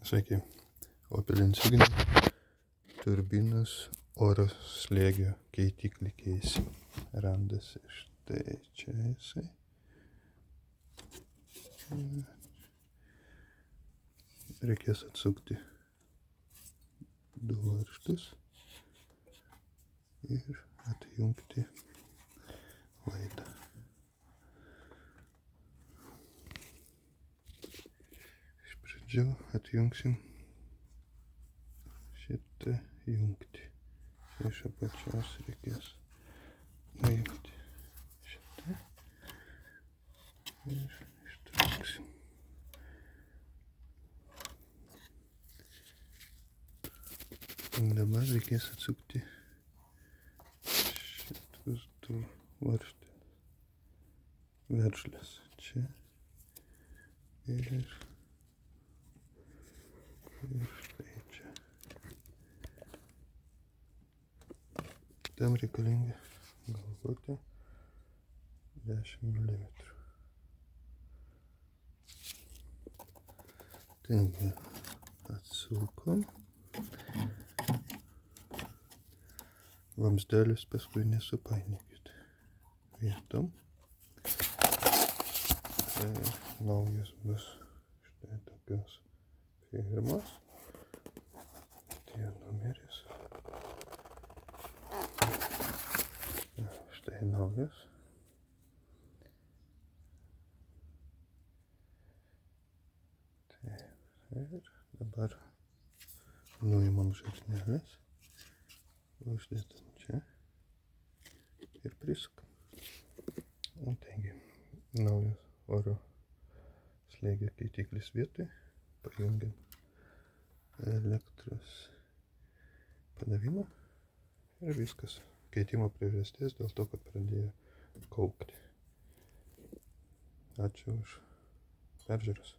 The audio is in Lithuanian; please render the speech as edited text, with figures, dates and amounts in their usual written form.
Sveiki, Opel Insignia turbinos oro slėgio keitiklį keisi. Randasi štai čia jisai. Reikės atsukti du varžtus ir atjungti laidą. Iš pradžių atjungsim šitą jungtį. Iš apačios reikės nuimti šitą ir ištrauksim. Dabar reikės atsukti šitus du varžtelius. Veržlės čia ir štai čia. Tam reikalinga galvoti 10 mm. Taigi atsukom. Vamzdelius paskui nesupainiokit vietom. Naujas bus štai tokios firmos. Tai numeris. Štai naujas. Ir dabar nuimam žarneles, uždėtam čia ir prisukam. Taigi, naujas oro slėgio keitiklis vietoj, pajungiam elektros padavimą ir viskas. Keitimo priežastis dėl to, kad pradėjo kaukti. Ačiū už peržiūras.